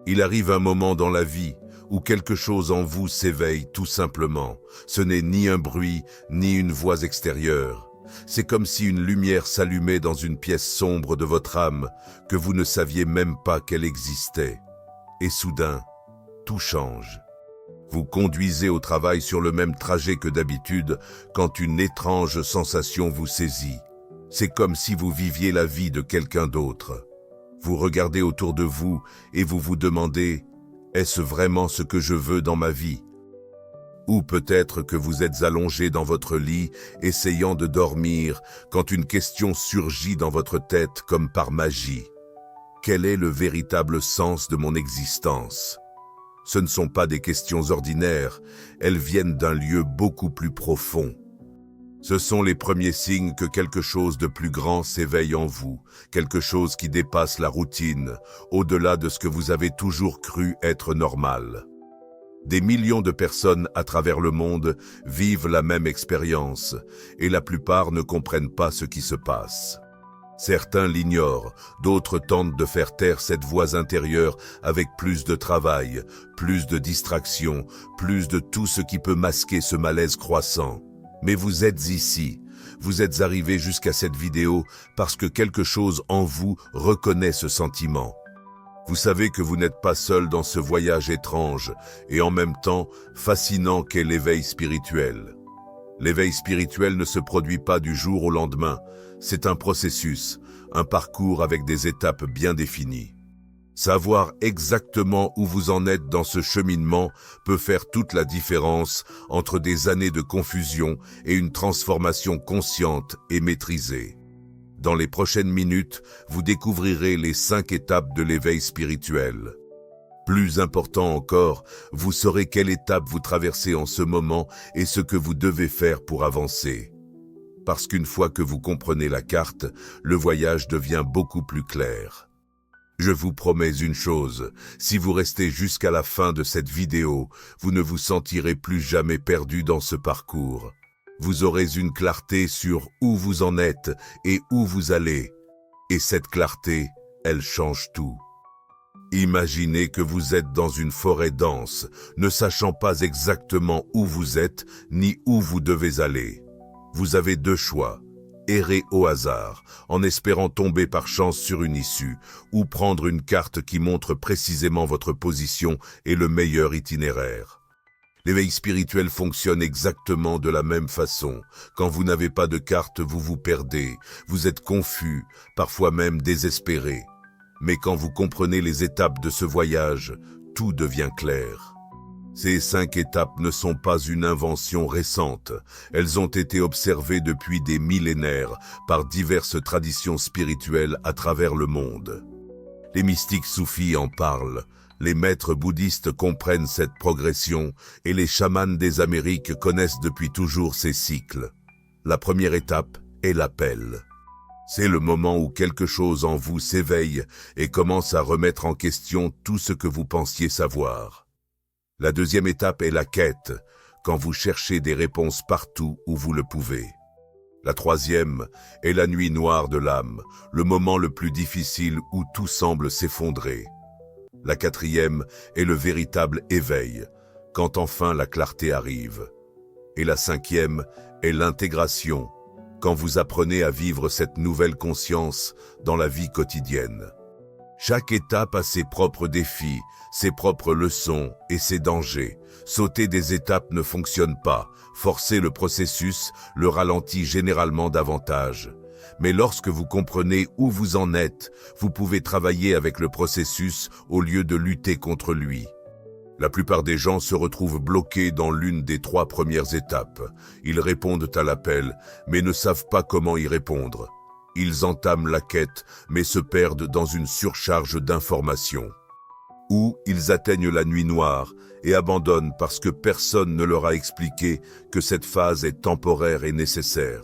Il arrive un moment dans la vie où quelque chose en vous s'éveille tout simplement. Ce n'est ni un bruit, ni une voix extérieure. C'est comme si une lumière s'allumait dans une pièce sombre de votre âme que vous ne saviez même pas qu'elle existait. Et soudain, tout change. Vous conduisez au travail sur le même trajet que d'habitude quand une étrange sensation vous saisit. C'est comme si vous viviez la vie de quelqu'un d'autre. Vous regardez autour de vous et vous vous demandez « Est-ce vraiment ce que je veux dans ma vie ?» Ou peut-être que vous êtes allongé dans votre lit, essayant de dormir, quand une question surgit dans votre tête comme par magie. Quel est le véritable sens de mon existence ? Ce ne sont pas des questions ordinaires, elles viennent d'un lieu beaucoup plus profond. Ce sont les premiers signes que quelque chose de plus grand s'éveille en vous, quelque chose qui dépasse la routine, au-delà de ce que vous avez toujours cru être normal. Des millions de personnes à travers le monde vivent la même expérience, et la plupart ne comprennent pas ce qui se passe. Certains l'ignorent, d'autres tentent de faire taire cette voix intérieure avec plus de travail, plus de distractions, plus de tout ce qui peut masquer ce malaise croissant. Mais vous êtes ici, vous êtes arrivé jusqu'à cette vidéo parce que quelque chose en vous reconnaît ce sentiment. Vous savez que vous n'êtes pas seul dans ce voyage étrange et en même temps fascinant qu'est l'éveil spirituel. L'éveil spirituel ne se produit pas du jour au lendemain, c'est un processus, un parcours avec des étapes bien définies. Savoir exactement où vous en êtes dans ce cheminement peut faire toute la différence entre des années de confusion et une transformation consciente et maîtrisée. Dans les prochaines minutes, vous découvrirez les 5 étapes de l'éveil spirituel. Plus important encore, vous saurez quelle étape vous traversez en ce moment et ce que vous devez faire pour avancer. Parce qu'une fois que vous comprenez la carte, le voyage devient beaucoup plus clair. Je vous promets une chose, si vous restez jusqu'à la fin de cette vidéo, vous ne vous sentirez plus jamais perdu dans ce parcours. Vous aurez une clarté sur où vous en êtes et où vous allez. Et cette clarté, elle change tout. Imaginez que vous êtes dans une forêt dense, ne sachant pas exactement où vous êtes ni où vous devez aller. Vous avez 2 choix. Errer au hasard, en espérant tomber par chance sur une issue, ou prendre une carte qui montre précisément votre position et le meilleur itinéraire. L'éveil spirituel fonctionne exactement de la même façon. Quand vous n'avez pas de carte, vous vous perdez, vous êtes confus, parfois même désespéré. Mais quand vous comprenez les étapes de ce voyage, tout devient clair. Ces 5 étapes ne sont pas une invention récente. Elles ont été observées depuis des millénaires par diverses traditions spirituelles à travers le monde. Les mystiques soufis en parlent, les maîtres bouddhistes comprennent cette progression et les chamans des Amériques connaissent depuis toujours ces cycles. La première étape est l'appel. C'est le moment où quelque chose en vous s'éveille et commence à remettre en question tout ce que vous pensiez savoir. La deuxième étape est la quête, quand vous cherchez des réponses partout où vous le pouvez. La troisième est la nuit noire de l'âme, le moment le plus difficile où tout semble s'effondrer. La quatrième est le véritable éveil, quand enfin la clarté arrive. Et la cinquième est l'intégration, quand vous apprenez à vivre cette nouvelle conscience dans la vie quotidienne. Chaque étape a ses propres défis, ses propres leçons et ses dangers. Sauter des étapes ne fonctionne pas. Forcer le processus le ralentit généralement davantage. Mais lorsque vous comprenez où vous en êtes, vous pouvez travailler avec le processus au lieu de lutter contre lui. La plupart des gens se retrouvent bloqués dans l'une des 3 premières étapes. Ils répondent à l'appel, mais ne savent pas comment y répondre. Ils entament la quête, mais se perdent dans une surcharge d'informations. Ou ils atteignent la nuit noire et abandonnent parce que personne ne leur a expliqué que cette phase est temporaire et nécessaire.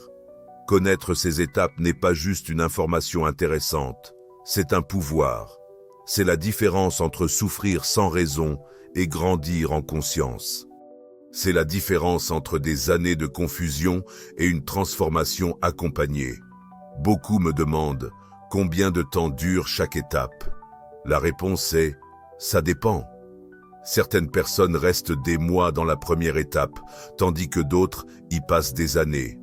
Connaître ces étapes n'est pas juste une information intéressante, c'est un pouvoir. C'est la différence entre souffrir sans raison et grandir en conscience. C'est la différence entre des années de confusion et une transformation accompagnée. Beaucoup me demandent combien de temps dure chaque étape. La réponse est Ça dépend. Certaines personnes restent des mois dans la première étape, tandis que d'autres y passent des années.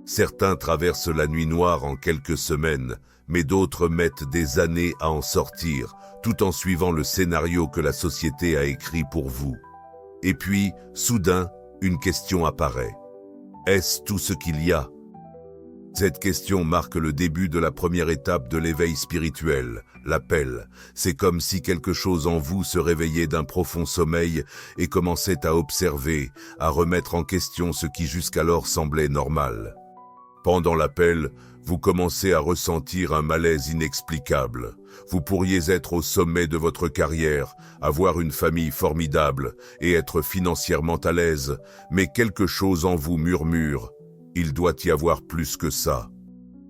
Certains traversent la nuit noire en quelques semaines, mais d'autres mettent des années à en sortir, tout en suivant le scénario que la société a écrit pour vous. Et puis, soudain, une question apparaît. Est-ce tout ce qu'il y a ? Cette question marque le début de la première étape de l'éveil spirituel, l'appel. C'est comme si quelque chose en vous se réveillait d'un profond sommeil et commençait à observer, à remettre en question ce qui jusqu'alors semblait normal. Pendant l'appel, vous commencez à ressentir un malaise inexplicable. Vous pourriez être au sommet de votre carrière, avoir une famille formidable et être financièrement à l'aise, mais quelque chose en vous murmure. Il doit y avoir plus que ça.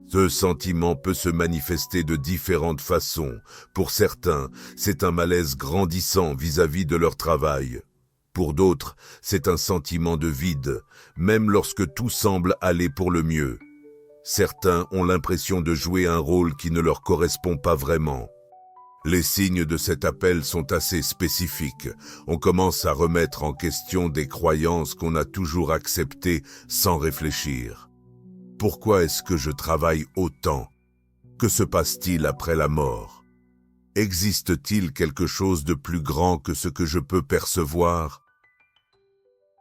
Ce sentiment peut se manifester de différentes façons. Pour certains, c'est un malaise grandissant vis-à-vis de leur travail. Pour d'autres, c'est un sentiment de vide, même lorsque tout semble aller pour le mieux. Certains ont l'impression de jouer un rôle qui ne leur correspond pas vraiment. Les signes de cet appel sont assez spécifiques. On commence à remettre en question des croyances qu'on a toujours acceptées sans réfléchir. Pourquoi est-ce que je travaille autant ? Que se passe-t-il après la mort ? Existe-t-il quelque chose de plus grand que ce que je peux percevoir ?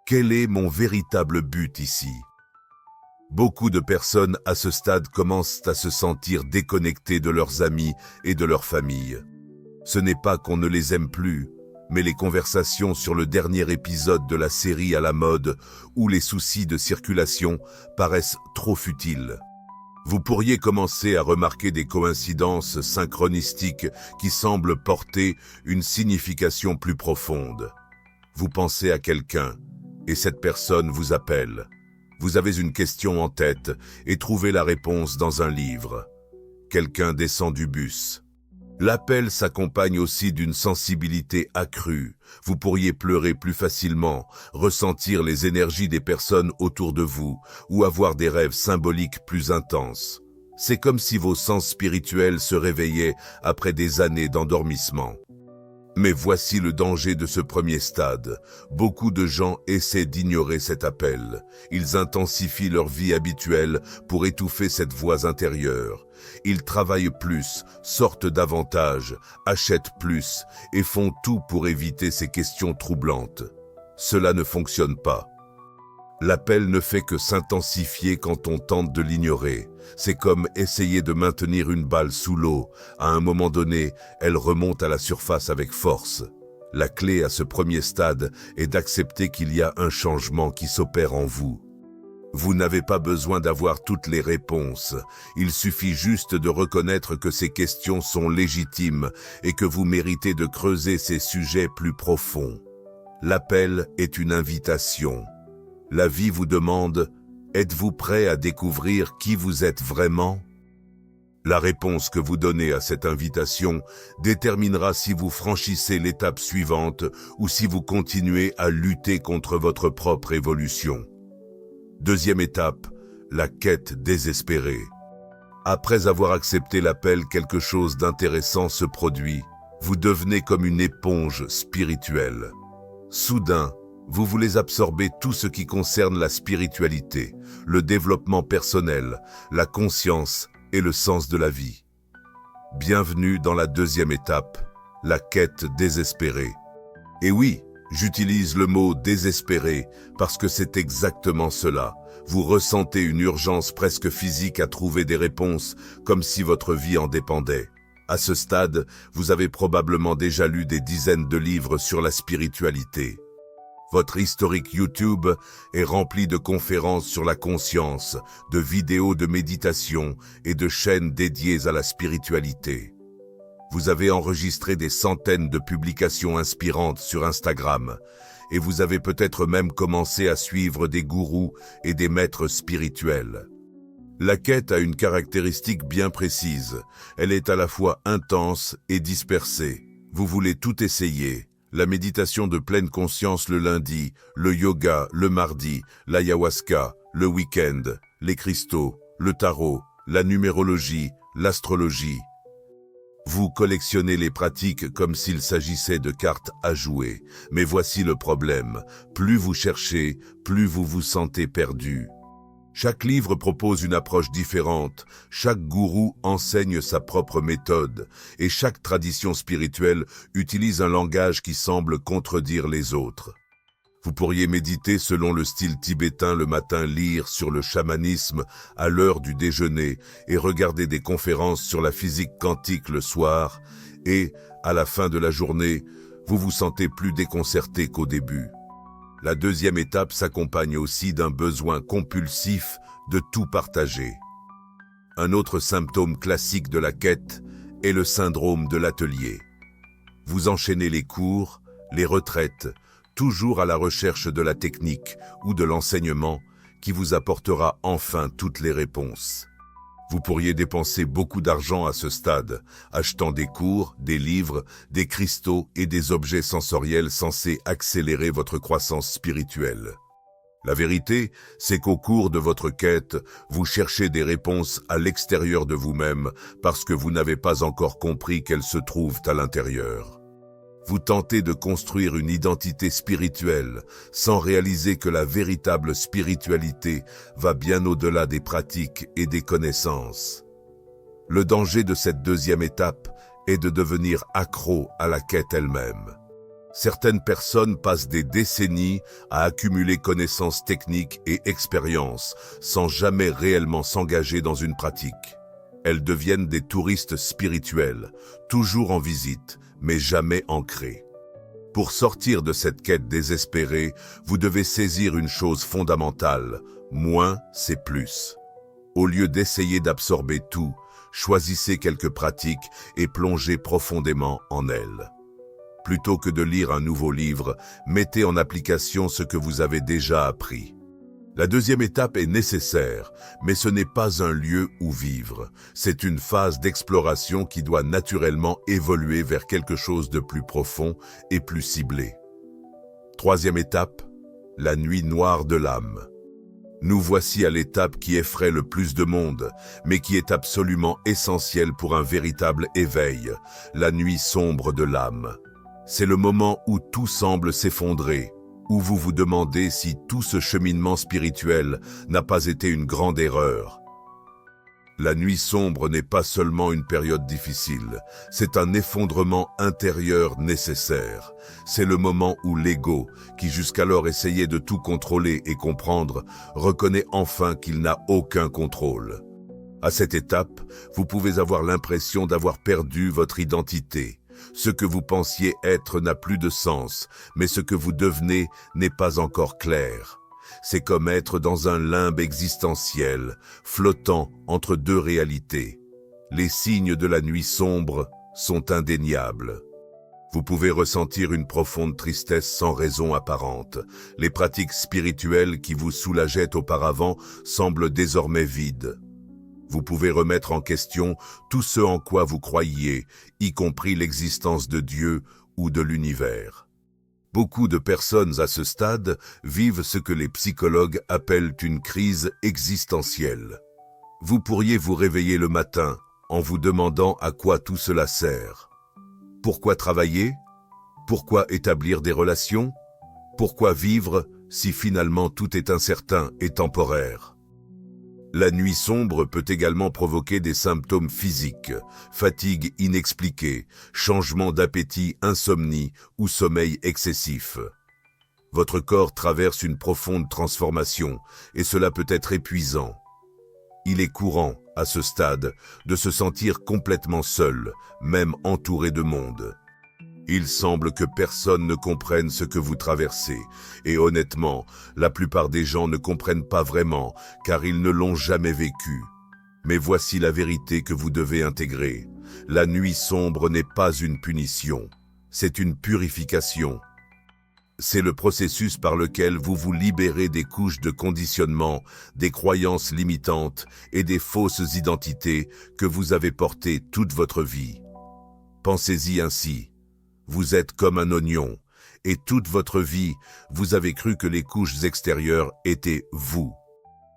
Quel est mon véritable but ici ? Beaucoup de personnes à ce stade commencent à se sentir déconnectées de leurs amis et de leur famille. Ce n'est pas qu'on ne les aime plus, mais les conversations sur le dernier épisode de la série à la mode ou les soucis de circulation paraissent trop futiles. Vous pourriez commencer à remarquer des coïncidences synchronistiques qui semblent porter une signification plus profonde. Vous pensez à quelqu'un et cette personne vous appelle. Vous avez une question en tête et trouvez la réponse dans un livre. Quelqu'un descend du bus. L'appel s'accompagne aussi d'une sensibilité accrue. Vous pourriez pleurer plus facilement, ressentir les énergies des personnes autour de vous ou avoir des rêves symboliques plus intenses. C'est comme si vos sens spirituels se réveillaient après des années d'endormissement. Mais voici le danger de ce premier stade. Beaucoup de gens essaient d'ignorer cet appel. Ils intensifient leur vie habituelle pour étouffer cette voix intérieure. Ils travaillent plus, sortent davantage, achètent plus et font tout pour éviter ces questions troublantes. Cela ne fonctionne pas. L'appel ne fait que s'intensifier quand on tente de l'ignorer. C'est comme essayer de maintenir une balle sous l'eau. À un moment donné, elle remonte à la surface avec force. La clé à ce premier stade est d'accepter qu'il y a un changement qui s'opère en vous. Vous n'avez pas besoin d'avoir toutes les réponses. Il suffit juste de reconnaître que ces questions sont légitimes et que vous méritez de creuser ces sujets plus profonds. L'appel est une invitation. La vie vous demande, êtes-vous prêt à découvrir qui vous êtes vraiment ? La réponse que vous donnez à cette invitation déterminera si vous franchissez l'étape suivante ou si vous continuez à lutter contre votre propre évolution. Deuxième étape, la quête désespérée. Après avoir accepté l'appel, quelque chose d'intéressant se produit. Vous devenez comme une éponge spirituelle. Soudain, vous voulez absorber tout ce qui concerne la spiritualité, le développement personnel, la conscience et le sens de la vie. Bienvenue dans la deuxième étape, la quête désespérée. Et oui, j'utilise le mot désespéré parce que c'est exactement cela. Vous ressentez une urgence presque physique à trouver des réponses, comme si votre vie en dépendait. À ce stade, vous avez probablement déjà lu des dizaines de livres sur la spiritualité. Votre historique YouTube est rempli de conférences sur la conscience, de vidéos de méditation et de chaînes dédiées à la spiritualité. Vous avez enregistré des centaines de publications inspirantes sur Instagram et vous avez peut-être même commencé à suivre des gourous et des maîtres spirituels. La quête a une caractéristique bien précise. Elle est à la fois intense et dispersée. Vous voulez tout essayer. La méditation de pleine conscience le lundi, le yoga le mardi, l'ayahuasca le week-end, les cristaux, le tarot, la numérologie, l'astrologie. Vous collectionnez les pratiques comme s'il s'agissait de cartes à jouer. Mais voici le problème. Plus vous cherchez, plus vous vous sentez perdu. Chaque livre propose une approche différente, chaque gourou enseigne sa propre méthode, et chaque tradition spirituelle utilise un langage qui semble contredire les autres. Vous pourriez méditer selon le style tibétain le matin, lire sur le chamanisme à l'heure du déjeuner et regarder des conférences sur la physique quantique le soir, et, à la fin de la journée, vous vous sentez plus déconcerté qu'au début. La deuxième étape s'accompagne aussi d'un besoin compulsif de tout partager. Un autre symptôme classique de la quête est le syndrome de l'atelier. Vous enchaînez les cours, les retraites, toujours à la recherche de la technique ou de l'enseignement qui vous apportera enfin toutes les réponses. Vous pourriez dépenser beaucoup d'argent à ce stade, achetant des cours, des livres, des cristaux et des objets sensoriels censés accélérer votre croissance spirituelle. La vérité, c'est qu'au cours de votre quête, vous cherchez des réponses à l'extérieur de vous-même parce que vous n'avez pas encore compris qu'elles se trouvent à l'intérieur. Vous tentez de construire une identité spirituelle sans réaliser que la véritable spiritualité va bien au-delà des pratiques et des connaissances. Le danger de cette deuxième étape est de devenir accro à la quête elle-même. Certaines personnes passent des décennies à accumuler connaissances techniques et expériences sans jamais réellement s'engager dans une pratique. Elles deviennent des touristes spirituels, toujours en visite, mais jamais ancrés. Pour sortir de cette quête désespérée, vous devez saisir une chose fondamentale, moins c'est plus. Au lieu d'essayer d'absorber tout, choisissez quelques pratiques et plongez profondément en elles. Plutôt que de lire un nouveau livre, mettez en application ce que vous avez déjà appris. La deuxième étape est nécessaire, mais ce n'est pas un lieu où vivre. C'est une phase d'exploration qui doit naturellement évoluer vers quelque chose de plus profond et plus ciblé. Troisième étape, la nuit noire de l'âme. Nous voici à l'étape qui effraie le plus de monde, mais qui est absolument essentielle pour un véritable éveil, la nuit sombre de l'âme. C'est le moment où tout semble s'effondrer, où vous vous demandez si tout ce cheminement spirituel n'a pas été une grande erreur. La nuit sombre n'est pas seulement une période difficile, c'est un effondrement intérieur nécessaire. C'est le moment où l'ego, qui jusqu'alors essayait de tout contrôler et comprendre, reconnaît enfin qu'il n'a aucun contrôle. À cette étape, vous pouvez avoir l'impression d'avoir perdu votre identité. Ce que vous pensiez être n'a plus de sens, mais ce que vous devenez n'est pas encore clair. C'est comme être dans un limbe existentiel, flottant entre deux réalités. Les signes de la nuit sombre sont indéniables. Vous pouvez ressentir une profonde tristesse sans raison apparente. Les pratiques spirituelles qui vous soulageaient auparavant semblent désormais vides. Vous pouvez remettre en question tout ce en quoi vous croyiez, y compris l'existence de Dieu ou de l'univers. Beaucoup de personnes à ce stade vivent ce que les psychologues appellent une crise existentielle. Vous pourriez vous réveiller le matin en vous demandant à quoi tout cela sert. Pourquoi travailler? Pourquoi établir des relations? Pourquoi vivre si finalement tout est incertain et temporaire? La nuit sombre peut également provoquer des symptômes physiques, fatigue inexpliquée, changement d'appétit, insomnie ou sommeil excessif. Votre corps traverse une profonde transformation et cela peut être épuisant. Il est courant, à ce stade, de se sentir complètement seul, même entouré de monde. Il semble que personne ne comprenne ce que vous traversez, et honnêtement, la plupart des gens ne comprennent pas vraiment, car ils ne l'ont jamais vécu. Mais voici la vérité que vous devez intégrer. La nuit sombre n'est pas une punition, c'est une purification. C'est le processus par lequel vous vous libérez des couches de conditionnement, des croyances limitantes et des fausses identités que vous avez portées toute votre vie. Pensez-y ainsi. Vous êtes comme un oignon, et toute votre vie, vous avez cru que les couches extérieures étaient vous.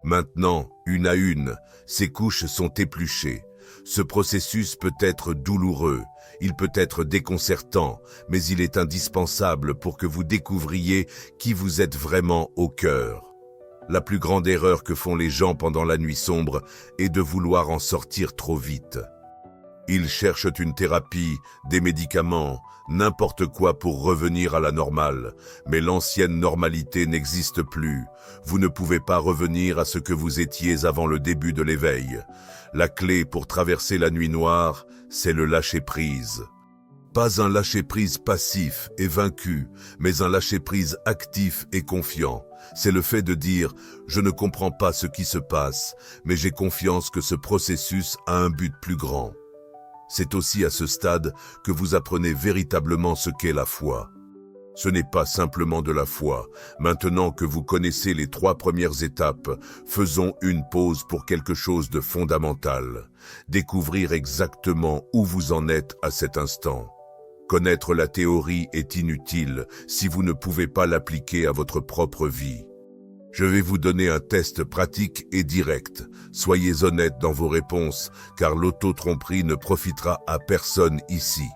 Maintenant, une à une, ces couches sont épluchées. Ce processus peut être douloureux, il peut être déconcertant, mais il est indispensable pour que vous découvriez qui vous êtes vraiment au cœur. La plus grande erreur que font les gens pendant la nuit sombre est de vouloir en sortir trop vite. Ils cherchent une thérapie, des médicaments, n'importe quoi pour revenir à la normale. Mais l'ancienne normalité n'existe plus. Vous ne pouvez pas revenir à ce que vous étiez avant le début de l'éveil. La clé pour traverser la nuit noire, c'est le lâcher-prise. Pas un lâcher-prise passif et vaincu, mais un lâcher-prise actif et confiant. C'est le fait de dire « Je ne comprends pas ce qui se passe, mais j'ai confiance que ce processus a un but plus grand ». C'est aussi à ce stade que vous apprenez véritablement ce qu'est la foi. Ce n'est pas simplement de la foi. Maintenant que vous connaissez les 3 premières étapes, faisons une pause pour quelque chose de fondamental. Découvrir exactement où vous en êtes à cet instant. Connaître la théorie est inutile si vous ne pouvez pas l'appliquer à votre propre vie. Je vais vous donner un test pratique et direct. Soyez honnête dans vos réponses, car l'auto-tromperie ne profitera à personne ici.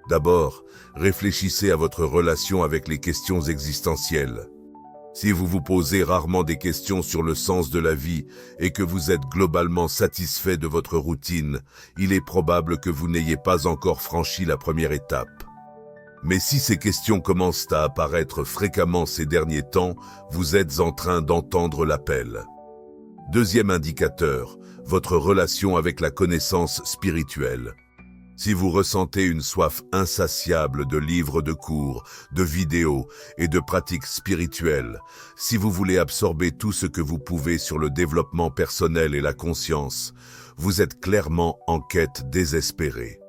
D'abord, réfléchissez à votre relation avec les questions existentielles. Si vous vous posez rarement des questions sur le sens de la vie et que vous êtes globalement satisfait de votre routine, il est probable que vous n'ayez pas encore franchi la première étape. Mais si ces questions commencent à apparaître fréquemment ces derniers temps, vous êtes en train d'entendre l'appel. Deuxième indicateur, votre relation avec la connaissance spirituelle. Si vous ressentez une soif insatiable de livres de cours, de vidéos et de pratiques spirituelles, si vous voulez absorber tout ce que vous pouvez sur le développement personnel et la conscience, vous êtes clairement en quête désespérée.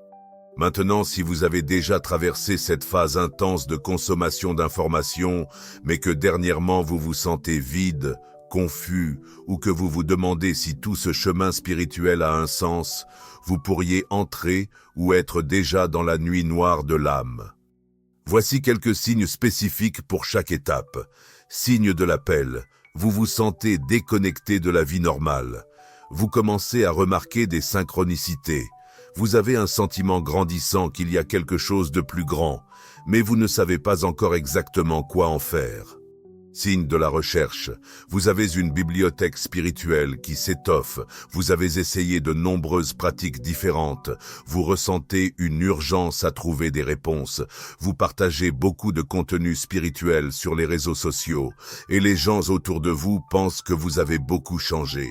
Maintenant, si vous avez déjà traversé cette phase intense de consommation d'informations, mais que dernièrement vous vous sentez vide, confus, ou que vous vous demandez si tout ce chemin spirituel a un sens, vous pourriez entrer ou être déjà dans la nuit noire de l'âme. Voici quelques signes spécifiques pour chaque étape. Signe de l'appel. Vous vous sentez déconnecté de la vie normale. Vous commencez à remarquer des synchronicités. Vous avez un sentiment grandissant qu'il y a quelque chose de plus grand, mais vous ne savez pas encore exactement quoi en faire. Signe de la recherche. Vous avez une bibliothèque spirituelle qui s'étoffe. Vous avez essayé de nombreuses pratiques différentes. Vous ressentez une urgence à trouver des réponses. Vous partagez beaucoup de contenu spirituel sur les réseaux sociaux et les gens autour de vous pensent que vous avez beaucoup changé.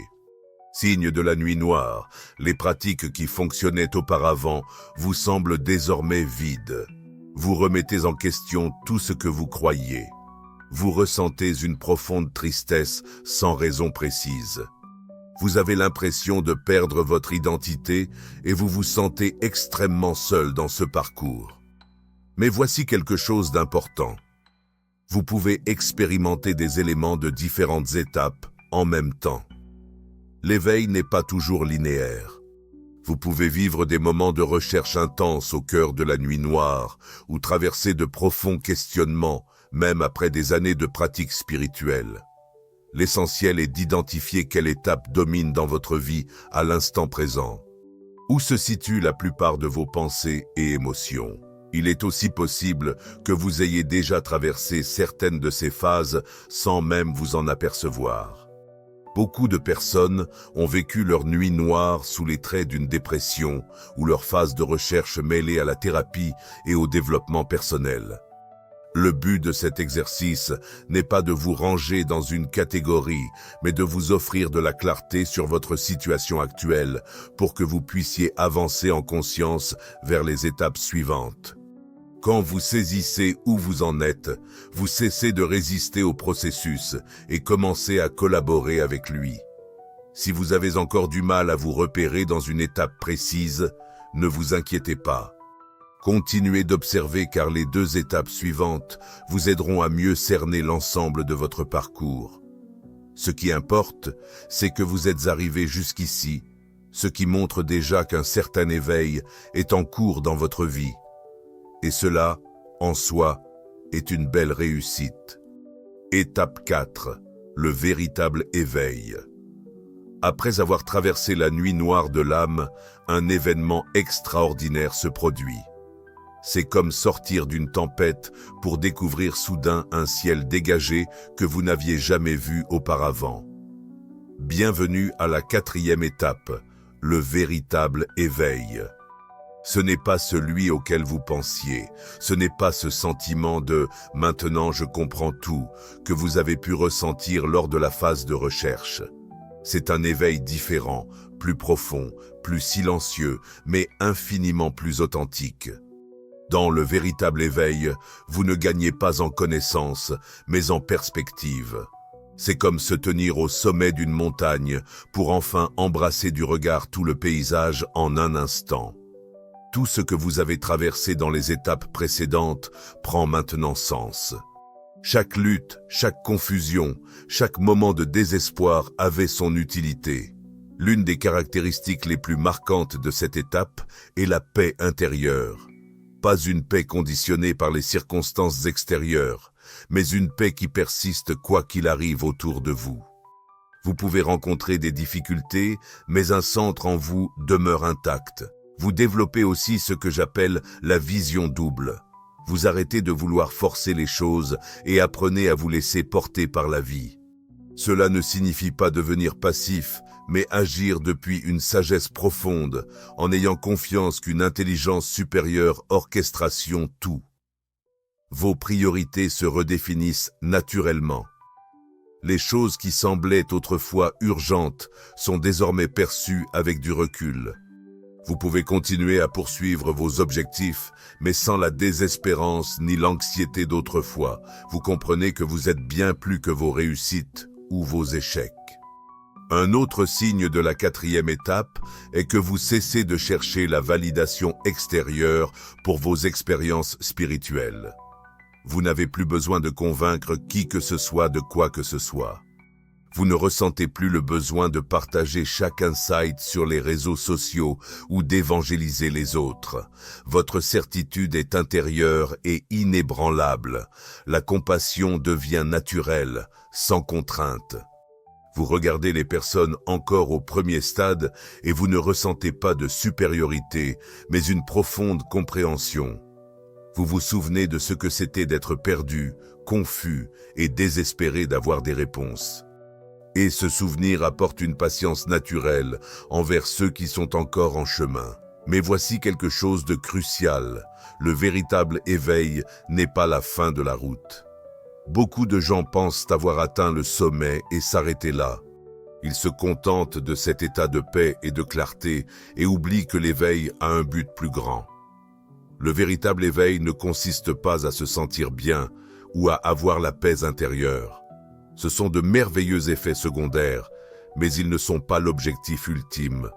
Signe de la nuit noire, les pratiques qui fonctionnaient auparavant vous semblent désormais vides. Vous remettez en question tout ce que vous croyiez. Vous ressentez une profonde tristesse sans raison précise. Vous avez l'impression de perdre votre identité et vous vous sentez extrêmement seul dans ce parcours. Mais voici quelque chose d'important. Vous pouvez expérimenter des éléments de différentes étapes en même temps. L'éveil n'est pas toujours linéaire. Vous pouvez vivre des moments de recherche intense au cœur de la nuit noire ou traverser de profonds questionnements, même après des années de pratique spirituelle. L'essentiel est d'identifier quelle étape domine dans votre vie à l'instant présent. Où se situent la plupart de vos pensées et émotions? Il est aussi possible que vous ayez déjà traversé certaines de ces phases sans même vous en apercevoir. Beaucoup de personnes ont vécu leur nuit noire sous les traits d'une dépression ou leur phase de recherche mêlée à la thérapie et au développement personnel. Le but de cet exercice n'est pas de vous ranger dans une catégorie, mais de vous offrir de la clarté sur votre situation actuelle pour que vous puissiez avancer en conscience vers les étapes suivantes. Quand vous saisissez où vous en êtes, vous cessez de résister au processus et commencez à collaborer avec lui. Si vous avez encore du mal à vous repérer dans une étape précise, ne vous inquiétez pas. Continuez d'observer car les 2 étapes suivantes vous aideront à mieux cerner l'ensemble de votre parcours. Ce qui importe, c'est que vous êtes arrivé jusqu'ici, ce qui montre déjà qu'un certain éveil est en cours dans votre vie. Et cela, en soi, est une belle réussite. Étape 4. Le véritable éveil. Après avoir traversé la nuit noire de l'âme, un événement extraordinaire se produit. C'est comme sortir d'une tempête pour découvrir soudain un ciel dégagé que vous n'aviez jamais vu auparavant. Bienvenue à la 4e étape, le véritable éveil. Ce n'est pas celui auquel vous pensiez, ce n'est pas ce sentiment de « maintenant je comprends tout » que vous avez pu ressentir lors de la phase de recherche. C'est un éveil différent, plus profond, plus silencieux, mais infiniment plus authentique. Dans le véritable éveil, vous ne gagnez pas en connaissance, mais en perspective. C'est comme se tenir au sommet d'une montagne pour enfin embrasser du regard tout le paysage en un instant. Tout ce que vous avez traversé dans les étapes précédentes prend maintenant sens. Chaque lutte, chaque confusion, chaque moment de désespoir avait son utilité. L'une des caractéristiques les plus marquantes de cette étape est la paix intérieure. Pas une paix conditionnée par les circonstances extérieures, mais une paix qui persiste quoi qu'il arrive autour de vous. Vous pouvez rencontrer des difficultés, mais un centre en vous demeure intact. Vous développez aussi ce que j'appelle la vision double. Vous arrêtez de vouloir forcer les choses et apprenez à vous laisser porter par la vie. Cela ne signifie pas devenir passif, mais agir depuis une sagesse profonde, en ayant confiance qu'une intelligence supérieure orchestration tout. Vos priorités se redéfinissent naturellement. Les choses qui semblaient autrefois urgentes sont désormais perçues avec du recul. Vous pouvez continuer à poursuivre vos objectifs, mais sans la désespérance ni l'anxiété d'autrefois. Vous comprenez que vous êtes bien plus que vos réussites ou vos échecs. Un autre signe de la 4e étape est que vous cessez de chercher la validation extérieure pour vos expériences spirituelles. Vous n'avez plus besoin de convaincre qui que ce soit de quoi que ce soit. Vous ne ressentez plus le besoin de partager chaque insight sur les réseaux sociaux ou d'évangéliser les autres. Votre certitude est intérieure et inébranlable. La compassion devient naturelle, sans contrainte. Vous regardez les personnes encore au premier stade et vous ne ressentez pas de supériorité, mais une profonde compréhension. Vous vous souvenez de ce que c'était d'être perdu, confus et désespéré d'avoir des réponses. Et ce souvenir apporte une patience naturelle envers ceux qui sont encore en chemin. Mais voici quelque chose de crucial. Le véritable éveil n'est pas la fin de la route. Beaucoup de gens pensent avoir atteint le sommet et s'arrêter là. Ils se contentent de cet état de paix et de clarté et oublient que l'éveil a un but plus grand. Le véritable éveil ne consiste pas à se sentir bien ou à avoir la paix intérieure. Ce sont de merveilleux effets secondaires, mais ils ne sont pas l'objectif ultime.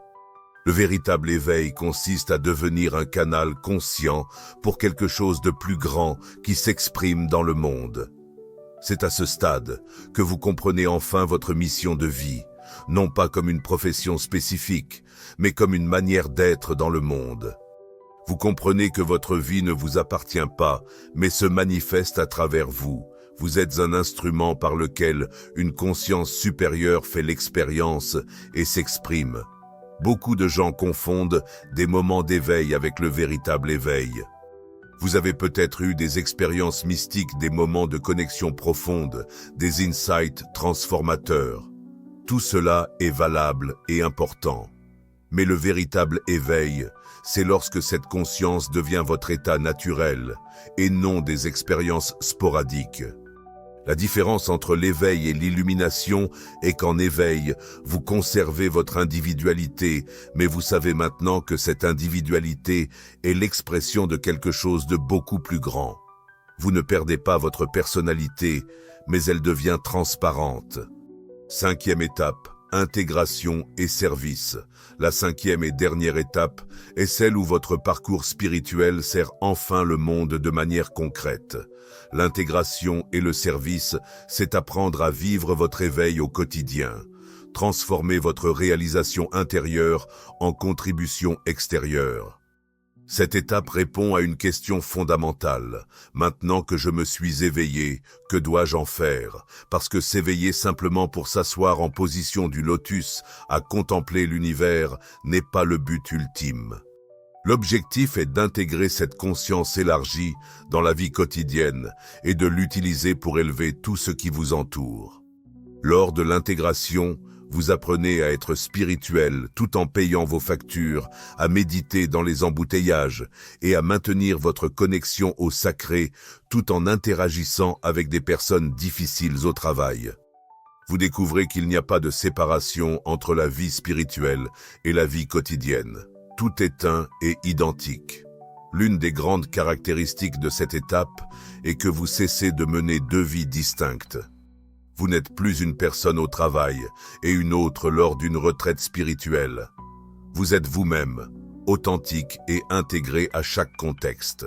Le véritable éveil consiste à devenir un canal conscient pour quelque chose de plus grand qui s'exprime dans le monde. C'est à ce stade que vous comprenez enfin votre mission de vie, non pas comme une profession spécifique, mais comme une manière d'être dans le monde. Vous comprenez que votre vie ne vous appartient pas, mais se manifeste à travers vous. Vous êtes un instrument par lequel une conscience supérieure fait l'expérience et s'exprime. Beaucoup de gens confondent des moments d'éveil avec le véritable éveil. Vous avez peut-être eu des expériences mystiques, des moments de connexion profonde, des insights transformateurs. Tout cela est valable et important. Mais le véritable éveil, c'est lorsque cette conscience devient votre état naturel et non des expériences sporadiques. La différence entre l'éveil et l'illumination est qu'en éveil, vous conservez votre individualité, mais vous savez maintenant que cette individualité est l'expression de quelque chose de beaucoup plus grand. Vous ne perdez pas votre personnalité, mais elle devient transparente. 5e étape, intégration et service. La 5e et dernière étape est celle où votre parcours spirituel sert enfin le monde de manière concrète. L'intégration et le service, c'est apprendre à vivre votre éveil au quotidien. Transformer votre réalisation intérieure en contribution extérieure. Cette étape répond à une question fondamentale. Maintenant que je me suis éveillé, que dois-je en faire? Parce que s'éveiller simplement pour s'asseoir en position du lotus à contempler l'univers n'est pas le but ultime. L'objectif est d'intégrer cette conscience élargie dans la vie quotidienne et de l'utiliser pour élever tout ce qui vous entoure. Lors de l'intégration, vous apprenez à être spirituel tout en payant vos factures, à méditer dans les embouteillages et à maintenir votre connexion au sacré tout en interagissant avec des personnes difficiles au travail. Vous découvrez qu'il n'y a pas de séparation entre la vie spirituelle et la vie quotidienne. Tout est un et identique. L'une des grandes caractéristiques de cette étape est que vous cessez de mener deux vies distinctes. Vous n'êtes plus une personne au travail et une autre lors d'une retraite spirituelle. Vous êtes vous-même, authentique et intégré à chaque contexte.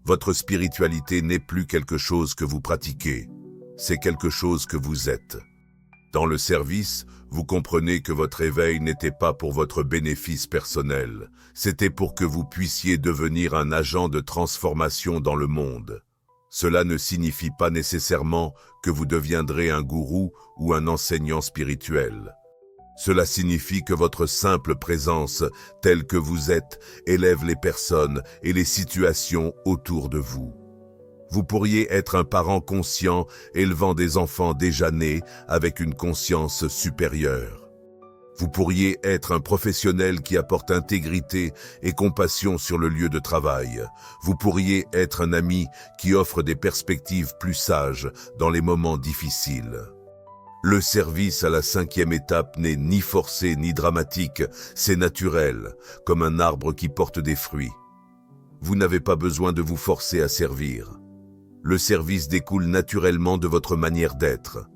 Votre spiritualité n'est plus quelque chose que vous pratiquez, c'est quelque chose que vous êtes. Dans le service, vous comprenez que votre éveil n'était pas pour votre bénéfice personnel, c'était pour que vous puissiez devenir un agent de transformation dans le monde. Cela ne signifie pas nécessairement que vous deviendrez un gourou ou un enseignant spirituel. Cela signifie que votre simple présence, telle que vous êtes, élève les personnes et les situations autour de vous. Vous pourriez être un parent conscient élevant des enfants déjà nés avec une conscience supérieure. Vous pourriez être un professionnel qui apporte intégrité et compassion sur le lieu de travail. Vous pourriez être un ami qui offre des perspectives plus sages dans les moments difficiles. Le service à la 5e étape n'est ni forcé ni dramatique, c'est naturel, comme un arbre qui porte des fruits. Vous n'avez pas besoin de vous forcer à servir. Le service découle naturellement de votre manière d'être.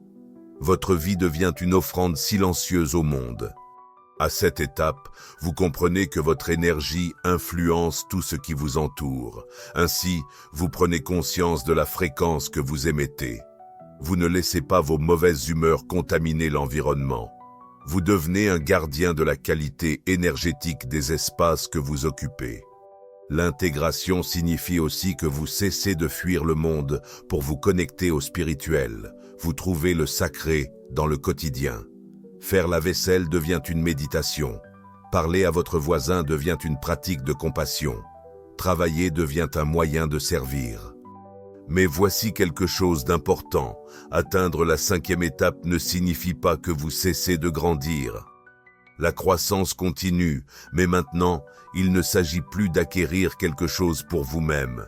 Votre vie devient une offrande silencieuse au monde. À cette étape, vous comprenez que votre énergie influence tout ce qui vous entoure. Ainsi, vous prenez conscience de la fréquence que vous émettez. Vous ne laissez pas vos mauvaises humeurs contaminer l'environnement. Vous devenez un gardien de la qualité énergétique des espaces que vous occupez. L'intégration signifie aussi que vous cessez de fuir le monde pour vous connecter au spirituel. Vous trouvez le sacré dans le quotidien. Faire la vaisselle devient une méditation. Parler à votre voisin devient une pratique de compassion. Travailler devient un moyen de servir. Mais voici quelque chose d'important. Atteindre la 5e étape ne signifie pas que vous cessez de grandir. La croissance continue, mais maintenant, il ne s'agit plus d'acquérir quelque chose pour vous-même.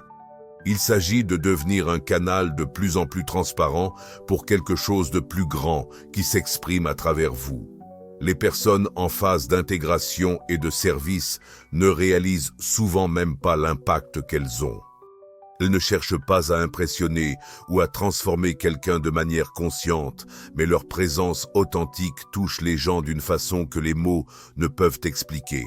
Il s'agit de devenir un canal de plus en plus transparent pour quelque chose de plus grand qui s'exprime à travers vous. Les personnes en phase d'intégration et de service ne réalisent souvent même pas l'impact qu'elles ont. Elles ne cherchent pas à impressionner ou à transformer quelqu'un de manière consciente, mais leur présence authentique touche les gens d'une façon que les mots ne peuvent expliquer.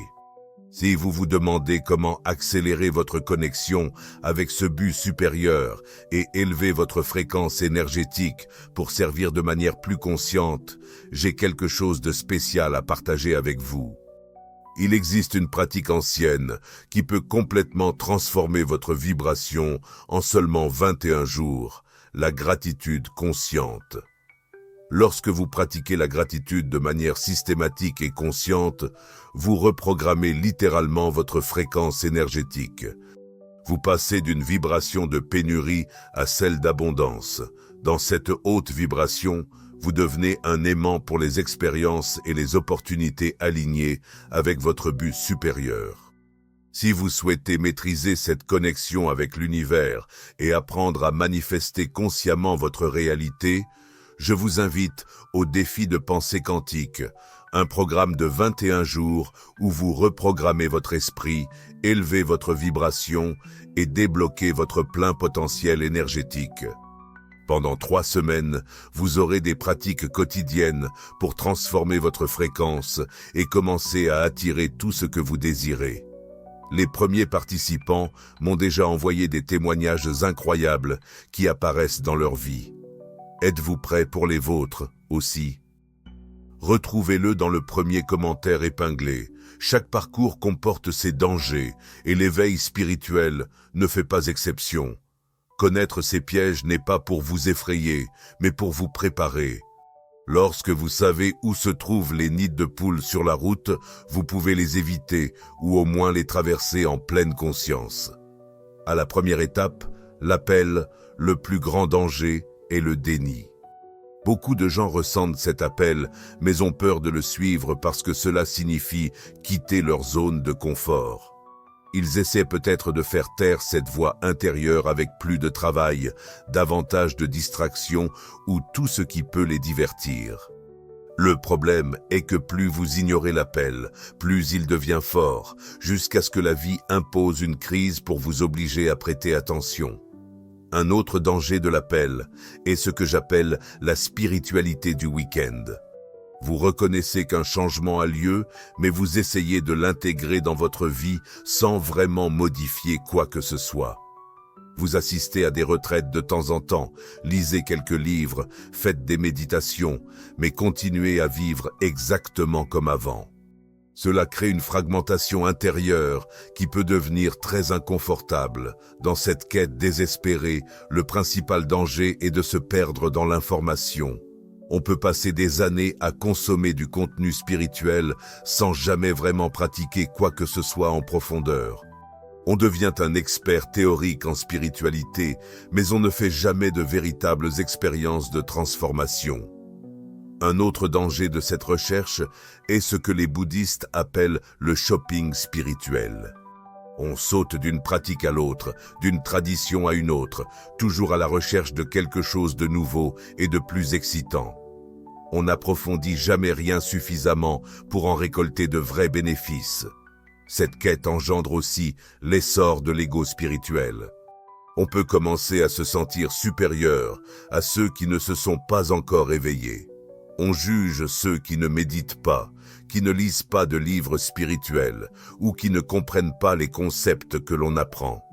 Si vous vous demandez comment accélérer votre connexion avec ce but supérieur et élever votre fréquence énergétique pour servir de manière plus consciente, j'ai quelque chose de spécial à partager avec vous. Il existe une pratique ancienne qui peut complètement transformer votre vibration en seulement 21 jours, la gratitude consciente. Lorsque vous pratiquez la gratitude de manière systématique et consciente, vous reprogrammez littéralement votre fréquence énergétique. Vous passez d'une vibration de pénurie à celle d'abondance. Dans cette haute vibration, vous devenez un aimant pour les expériences et les opportunités alignées avec votre but supérieur. Si vous souhaitez maîtriser cette connexion avec l'univers et apprendre à manifester consciemment votre réalité, je vous invite au défi de pensée quantique, un programme de 21 jours où vous reprogrammez votre esprit, élevez votre vibration et débloquez votre plein potentiel énergétique. Pendant 3 semaines, vous aurez des pratiques quotidiennes pour transformer votre fréquence et commencer à attirer tout ce que vous désirez. Les premiers participants m'ont déjà envoyé des témoignages incroyables qui apparaissent dans leur vie. Êtes-vous prêts pour les vôtres aussi? Retrouvez-le dans le premier commentaire épinglé. Chaque parcours comporte ses dangers et l'éveil spirituel ne fait pas exception. Connaître ces pièges n'est pas pour vous effrayer, mais pour vous préparer. Lorsque vous savez où se trouvent les nids de poules sur la route, vous pouvez les éviter ou au moins les traverser en pleine conscience. À la première étape, l'appel, le plus grand danger est le déni. Beaucoup de gens ressentent cet appel, mais ont peur de le suivre parce que cela signifie quitter leur zone de confort. Ils essaient peut-être de faire taire cette voix intérieure avec plus de travail, davantage de distractions ou tout ce qui peut les divertir. Le problème est que plus vous ignorez l'appel, plus il devient fort, jusqu'à ce que la vie impose une crise pour vous obliger à prêter attention. Un autre danger de l'appel est ce que j'appelle la spiritualité du week-end. Vous reconnaissez qu'un changement a lieu, mais vous essayez de l'intégrer dans votre vie sans vraiment modifier quoi que ce soit. Vous assistez à des retraites de temps en temps, lisez quelques livres, faites des méditations, mais continuez à vivre exactement comme avant. Cela crée une fragmentation intérieure qui peut devenir très inconfortable. Dans cette quête désespérée, le principal danger est de se perdre dans l'information. On peut passer des années à consommer du contenu spirituel sans jamais vraiment pratiquer quoi que ce soit en profondeur. On devient un expert théorique en spiritualité, mais on ne fait jamais de véritables expériences de transformation. Un autre danger de cette recherche est ce que les bouddhistes appellent le shopping spirituel. On saute d'une pratique à l'autre, d'une tradition à une autre, toujours à la recherche de quelque chose de nouveau et de plus excitant. On n'approfondit jamais rien suffisamment pour en récolter de vrais bénéfices. Cette quête engendre aussi l'essor de l'ego spirituel. On peut commencer à se sentir supérieur à ceux qui ne se sont pas encore éveillés. On juge ceux qui ne méditent pas, qui ne lisent pas de livres spirituels ou qui ne comprennent pas les concepts que l'on apprend.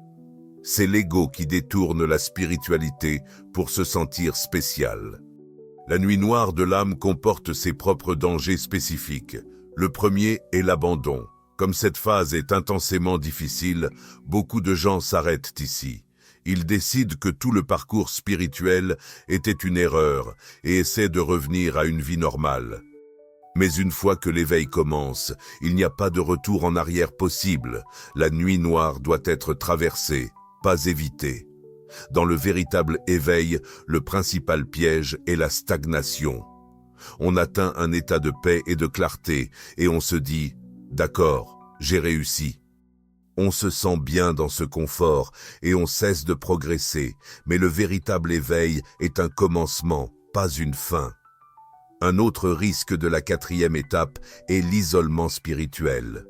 C'est l'ego qui détourne la spiritualité pour se sentir spécial. La nuit noire de l'âme comporte ses propres dangers spécifiques. Le premier est l'abandon. Comme cette phase est intensément difficile, beaucoup de gens s'arrêtent ici. Ils décident que tout le parcours spirituel était une erreur et essaient de revenir à une vie normale. Mais une fois que l'éveil commence, il n'y a pas de retour en arrière possible. La nuit noire doit être traversée, pas évitée. Dans le véritable éveil, le principal piège est la stagnation. On atteint un état de paix et de clarté et on se dit « D'accord, j'ai réussi ». On se sent bien dans ce confort et on cesse de progresser, mais le véritable éveil est un commencement, pas une fin. Un autre risque de la quatrième étape est l'isolement spirituel.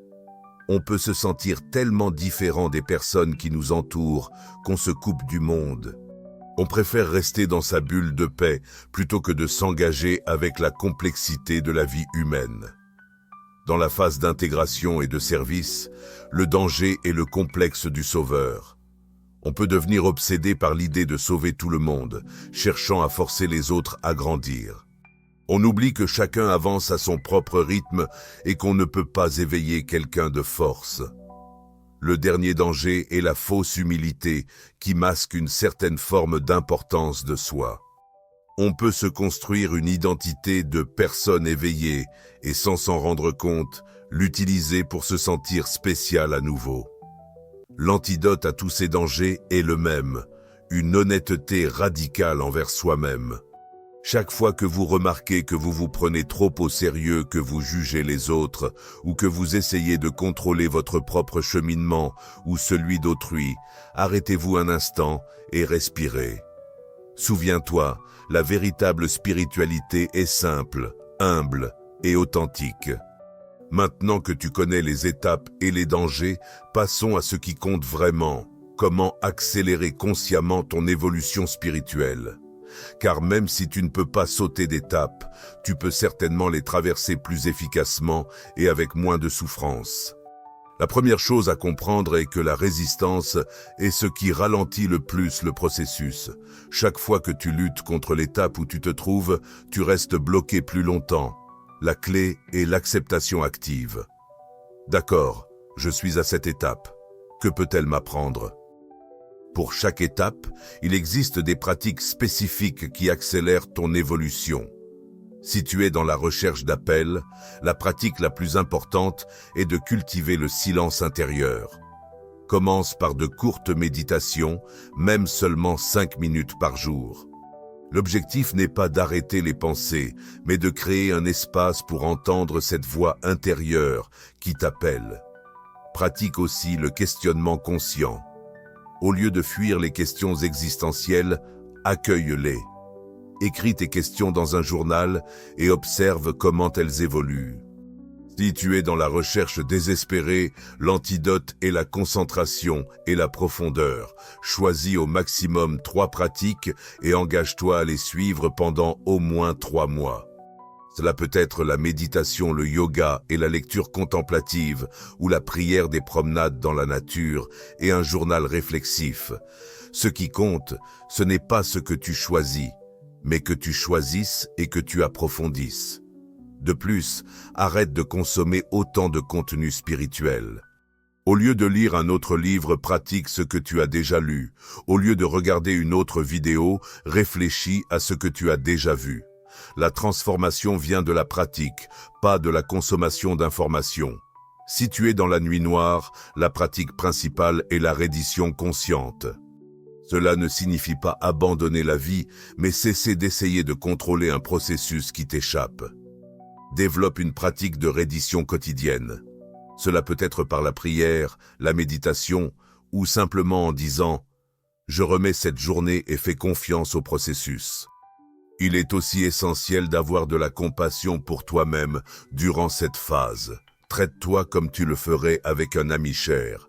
On peut se sentir tellement différent des personnes qui nous entourent qu'on se coupe du monde. On préfère rester dans sa bulle de paix plutôt que de s'engager avec la complexité de la vie humaine. Dans la phase d'intégration et de service, le danger est le complexe du sauveur. On peut devenir obsédé par l'idée de sauver tout le monde, cherchant à forcer les autres à grandir. On oublie que chacun avance à son propre rythme et qu'on ne peut pas éveiller quelqu'un de force. Le dernier danger est la fausse humilité qui masque une certaine forme d'importance de soi. On peut se construire une identité de personne éveillée et sans s'en rendre compte, l'utiliser pour se sentir spécial à nouveau. L'antidote à tous ces dangers est le même, une honnêteté radicale envers soi-même. Chaque fois que vous remarquez que vous vous prenez trop au sérieux, que vous jugez les autres, ou que vous essayez de contrôler votre propre cheminement ou celui d'autrui, arrêtez-vous un instant et respirez. Souviens-toi, la véritable spiritualité est simple, humble et authentique. Maintenant que tu connais les étapes et les dangers, passons à ce qui compte vraiment. Comment accélérer consciemment ton évolution spirituelle? Car même si tu ne peux pas sauter d'étapes, tu peux certainement les traverser plus efficacement et avec moins de souffrance. La première chose à comprendre est que la résistance est ce qui ralentit le plus le processus. Chaque fois que tu luttes contre l'étape où tu te trouves, tu restes bloqué plus longtemps. La clé est l'acceptation active. D'accord, je suis à cette étape. Que peut-elle m'apprendre? Pour chaque étape, il existe des pratiques spécifiques qui accélèrent ton évolution. Si tu es dans la recherche d'appel, la pratique la plus importante est de cultiver le silence intérieur. Commence par de courtes méditations, même seulement 5 minutes par jour. L'objectif n'est pas d'arrêter les pensées, mais de créer un espace pour entendre cette voix intérieure qui t'appelle. Pratique aussi le questionnement conscient. Au lieu de fuir les questions existentielles, accueille-les. Écris tes questions dans un journal et observe comment elles évoluent. Si tu es dans la recherche désespérée, l'antidote est la concentration et la profondeur. Choisis au maximum 3 pratiques et engage-toi à les suivre pendant au moins 3 mois. Cela peut être la méditation, le yoga et la lecture contemplative, ou la prière, des promenades dans la nature et un journal réflexif. Ce qui compte, ce n'est pas ce que tu choisis, mais que tu choisisses et que tu approfondisses. De plus, arrête de consommer autant de contenu spirituel. Au lieu de lire un autre livre, pratique ce que tu as déjà lu. Au lieu de regarder une autre vidéo, réfléchis à ce que tu as déjà vu. La transformation vient de la pratique, pas de la consommation d'informations. Si tu es dans la nuit noire, la pratique principale est la reddition consciente. Cela ne signifie pas abandonner la vie, mais cesser d'essayer de contrôler un processus qui t'échappe. Développe une pratique de reddition quotidienne. Cela peut être par la prière, la méditation, ou simplement en disant « Je remets cette journée et fais confiance au processus ». Il est aussi essentiel d'avoir de la compassion pour toi-même durant cette phase. Traite-toi comme tu le ferais avec un ami cher.